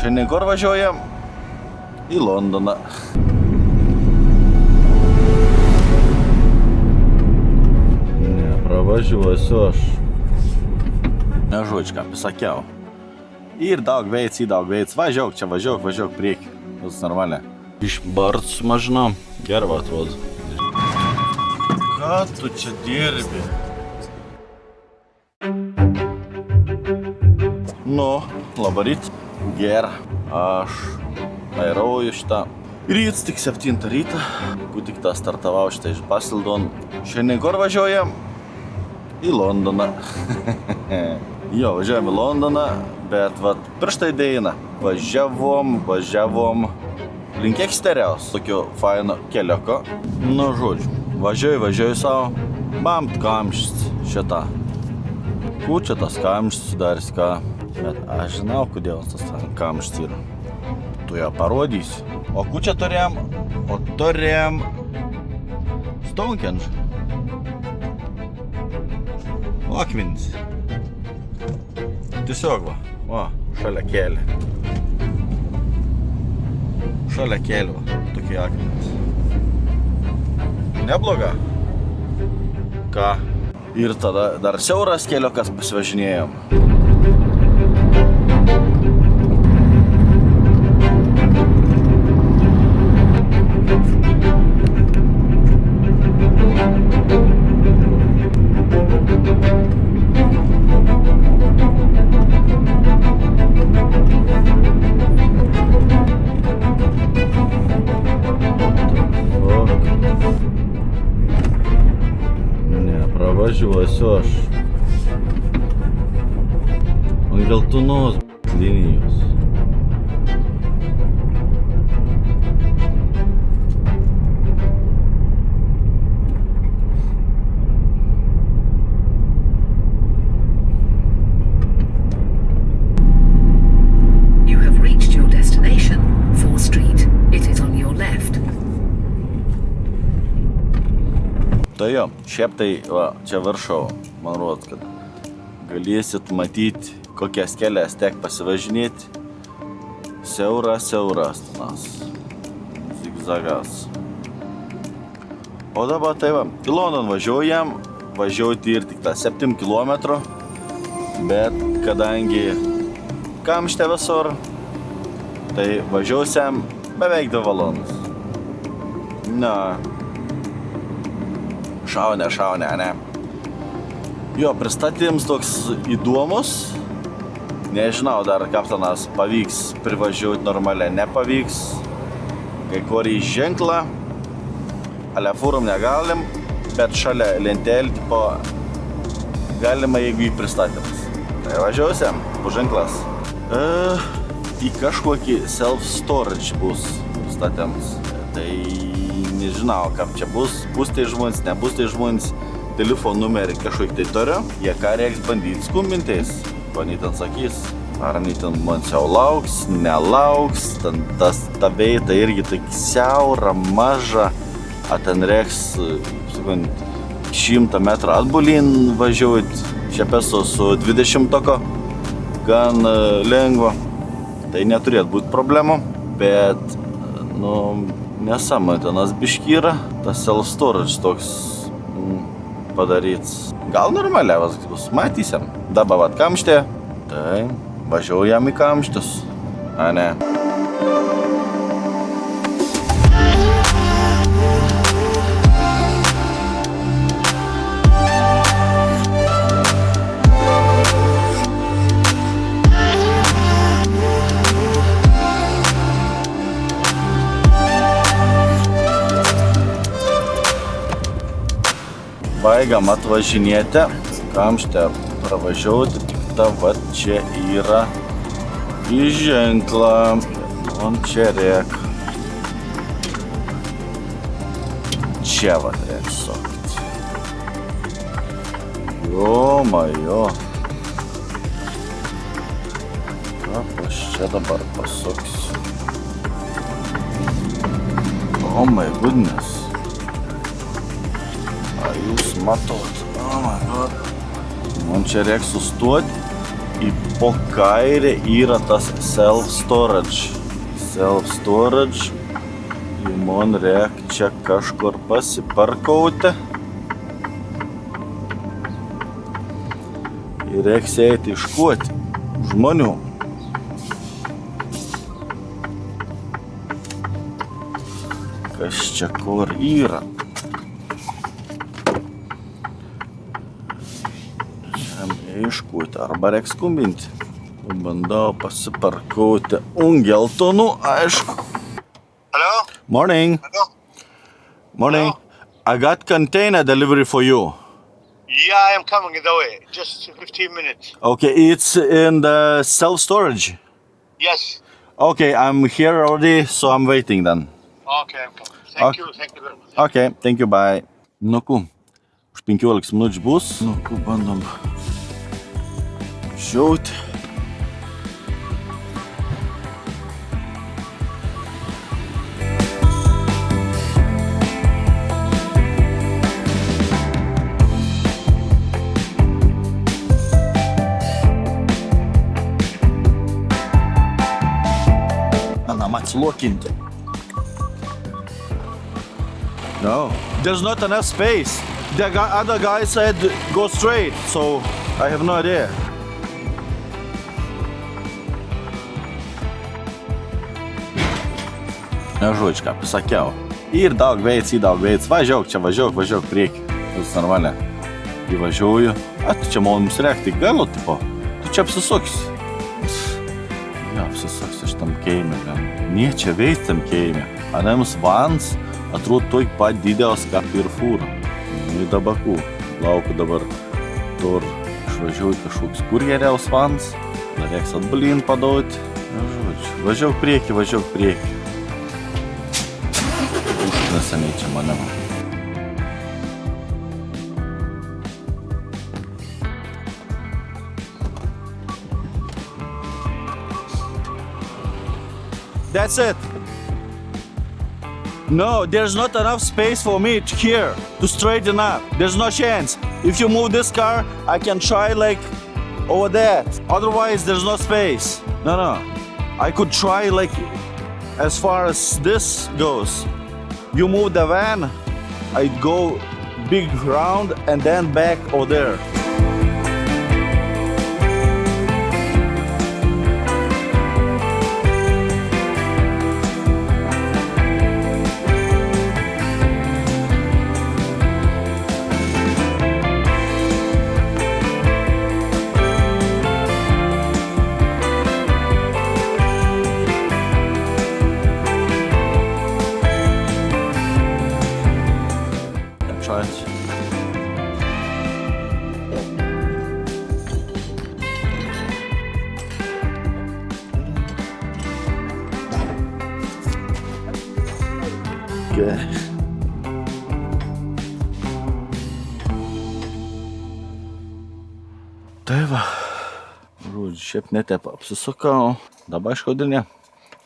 Šiandien kur važiuojam? Į Londoną. Nepravažiuosiu aš. Nežodžiu, pasakiau. Ir daug veids. Važiuok čia, važiuok prieki. Jūs normaliai. Iš Barts mažina. Gerva atrodo. Ką tu čia dirbi? Nu, labą rytą. Ger. Aš vairuoju šitą. Ryts tik 7 rytą. Tik tą startavau šitą iš Basildon. Šiandien kur važiuojam? Į Londoną. Jo, važiuojam į Londoną, bet prieš tai daina. Važiavom. Link Eksteriaus. Tokio faino kelioko. Nu, žodžiu. Važiuoju savo. Bamt kamštis šitą. Kučia tas kamštis sudarys ką. Bet aš žinau, kodėl tas kamštis yra. Tu ją parodysi. O kučia turėjom? O turėjom Stonehenge. Akmenis. Tiesiog va, šalia kelio. Tokie akmenys. Nebloga. Ką? Ir tada dar siauras keliokas pasivažinėjom. Nepravažiuosiu aš. Ant geltonos linijos. You have reached your destination, 4th Street. It is on your left. Tai jo, šiaip tai, čia viršau, man rodos, kad galėsit matyti, kokias kelias tek pasivažinėti. Siauras, tenas. Zigzagas. O dabar tai į Londoną važiuoti ir tik tą 7 km, bet kadangi kamštė visur, tai važiuosiam beveik 2 valandas. Na. Šaunė, ne. Jo, pristatyms toks įdomus. Nežinau, dar kapitanas pavyks privažiuoti normaliai, nepavyks. Kai kurį ženklą, ale fūrum negalim, bet šalia lentelį, tipo, galima, jeigu į pristatymus. Tai važiuosiam, bus ženklas. Į kažkokį self-storage bus pristatymus. Tai nežinau, kaip čia bus tai žmonės, nebus tai žmonės. Telefonų numerį kažkokį tai turiu. Jie ką reiks bandyti skumbintis. Pani ten sakys, ar nei ten man siau lauks, nelauks. Ten ta veita irgi tai siaura, maža. A ten reiks, 100 metrų atbulin važiuoti. Šiaip esu su 20-toko. Gan lengva. Tai neturėtų būti problemų. Bet, nesamatinas biški yra, tas self-storage toks padaryts. Gal normaliai bus, matysim. Dabar kamštė, tai važiuojam į kamštus, a ne. Baigam atvažinėti, kamštę pravažiuoti, tik ta čia yra į ženklą, on čia reik. Čia reik sukti. Jo. Kaip aš čia dabar pasuksiu? Oh my goodness. Jūs matot, oh my god. Man čia reikia sustoti į po kairę yra tas self-storage. Self-storage. Ir man reikia čia kažkur pasiparkauti. Ir reiks eiti iškuoti žmonių. Kas čia kur yra? Iškuoti arba reiks skambinti. Bandau pasiparkauti geltonų, aišku. Hello? Morning. Hello? Morning. I got container delivery for you. Yeah, I am coming in the way. Just 15 minutes. Okay, it's in the self-storage. Yes. Okay, I'm here already, so I'm waiting then. Okay, I'm coming. Thank you very much. Okay, thank you, bye. Nu ką, už 15 minučių bus. Nu ką, bandom žiauti. Manam atsilokinti. No, there's not enough space. The other guy said go straight, so I have no idea. Žodžiu, ką pasakiau. Ir daug veids, važiuok čia, važiuok prieki. Viskas normaliai. Įvažiuoju. A, tu čia mums reikia tik galo, tipo. Tu čia apsisuksi. Ja, apsisuksi šitam keime. Nie čia veids tam keime. Anems vans atrodo toj pat didelis kaip ir fūra. Nu, į dabakų. Lauku dabar tur išvažiuoju kažkoks kurjeriaus vans. Dar reiks atbalin padauti. Žodžiu, važiuok prieki. Neseniai čia mane. That's it. No, there's not enough space for me here to straighten up. There's no chance. If you move this car, I can try like over there. Otherwise, there's no space. No. I could try like as far as this goes. You move the van, I go big round and then back over there. Okay. Tai va, žodžiu, šiaip netep apsisukau, dabar aišku, kodėl ne,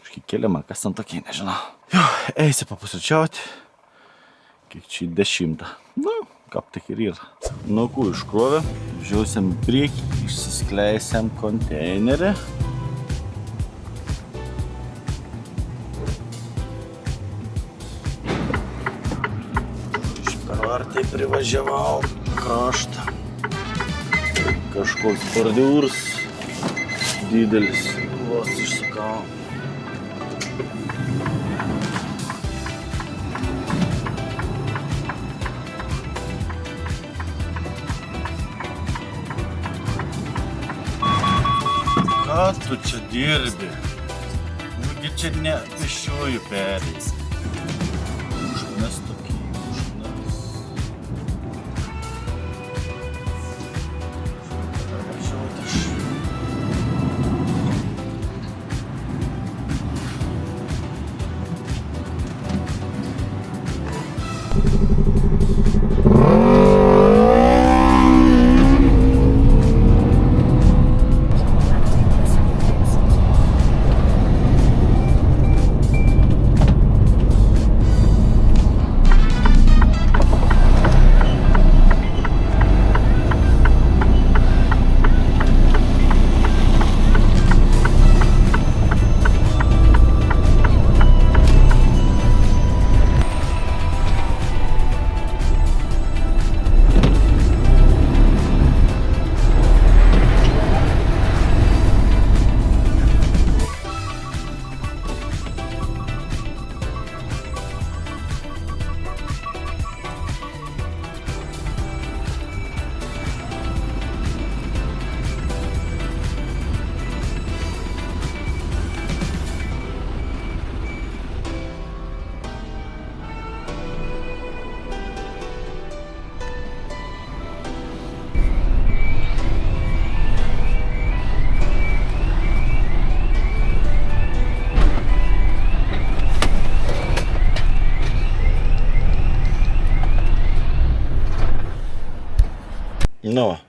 kažkaip keliama, kas ten tokie, nežinau. Jo, eisi papusryčiauti, kiek čia 10. Nu, kaip tik ir yra. Nu, ką, iškrovė, žiausiam priekį, išsiskleisiam konteinerį. Ar tai privažiavau kraštą. Kažkoks bordiūras didelis. Vos išsukau. Ką tu čia dirbi? Nugi čia ne pėsčiųjų perėjai. Užmes tokį.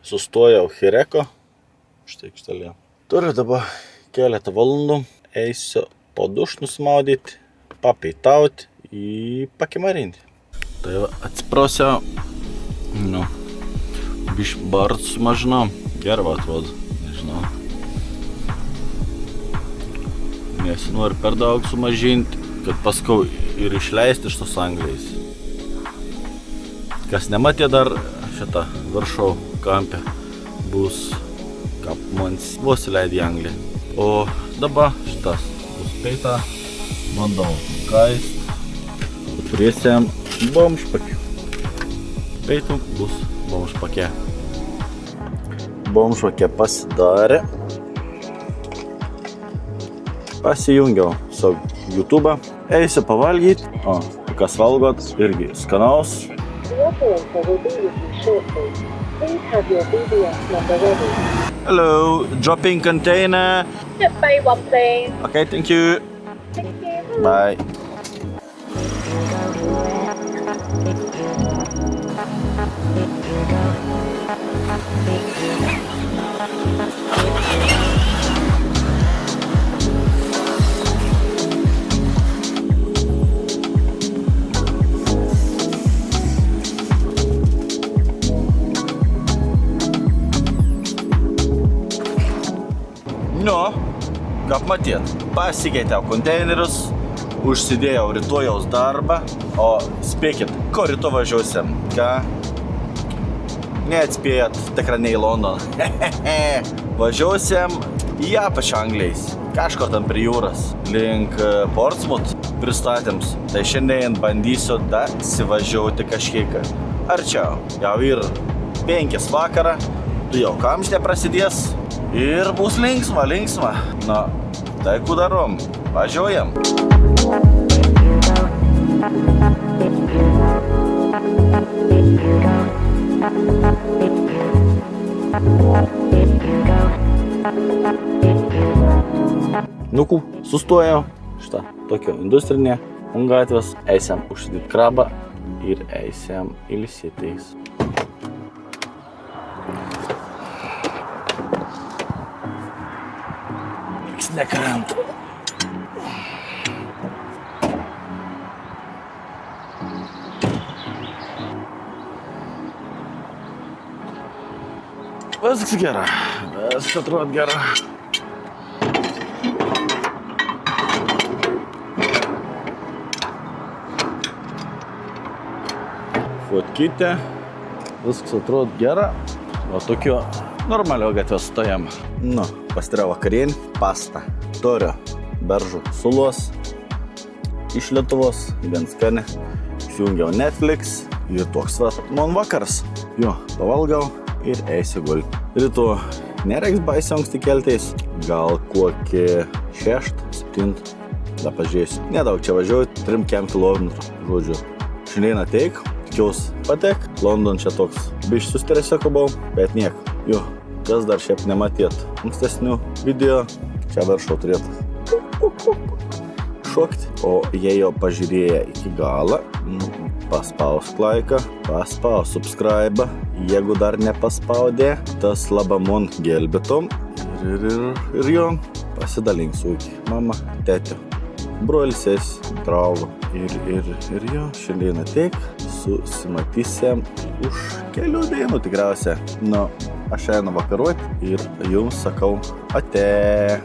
sustojau Hireko. Štai aikštelėje. Turiu dabar keletą valandų. Eisiu po duš nusimaudyti, papeitauti į pakimarinti. Tai va, atsiprausiau. Nu, biš bart sumažinau. Gerva atrodo, nežinau. Nesinori per daug sumažinti, kad paskau ir išleisti iš tos Anglijos. Kas nematė dar šitą viršau kampę, bus kaip man vos įleidė į Angliją. O dabar šitas bus peita, bandau kaist, turėsim bomžpakį. Peitų bus bomžpakė. Bomžpakė pasidarė. Pasijungiau savo YouTube'ą, eisiu pavalgyti, o kas valgot, irgi skanaus. Your daughter will be with you shortly. Please have your DBS number ready. Hello, dropping container. Just bay one, please. Okay, thank you. Thank you. Bye. Nu, kaip matėt, pasikeitėjau konteinerius, užsidėjau rytojaus darbą, o spėkit, ko rytoj važiuosim, ką? Neatspėjat, tikrai ne į Londoną. Važiuosim į apačią Anglijos, kažkur tam prie jūros, link Portsmouth pristatyms. Tai šiandien bandysiu dasivažiuoti kažkiek arčiau. Jau ir 5 vakarą, jau kamštė prasidės. Ir bus linksma. Na, tai ką darom? Važiuojam. Nu, sustojau. Šitą tokia industrinė gatvės. Eisiam užsidėti krabą ir eisiam ilsėtis. Nekrenta. Viskas gera. Viskas atrodo gera. Fotkytė. Viskas atrodo gera. O tokio normalio gatvės stojam. Nu, pastirau vakarienį, pastą. Turiu beržų sulos iš Lietuvos, gan skani. Įsijungiau Netflix ir toks man vakaras. Jo, pavalgau ir eisiu gulti. Rytoj nereiks baisiai anksti keltis. Gal kokį 6-7. Da pažiūrėsiu. Nedaug čia važiuoju, 3 km. Žodžiu, šiandien ateik, tikiuosi patek. London čia toks biškį sustresiau buvau, bet nieko. Jo, kas dar šiaip nematėt ankstesnių video, čia viršau turėtų šokti. O jei jau pažiūrėję iki galą, paspausk laiką, paspausk subscribe. Jeigu dar nepaspaudė, tas labamon gelbėtom. Ir jo, pasidalink su mama, tėtė, brolis, draugų. Ir jo, šiandien ateik, susimatysim už kelių dienų tikriausiai. Nu, aš einu vakaruoti ir jums sakau ate.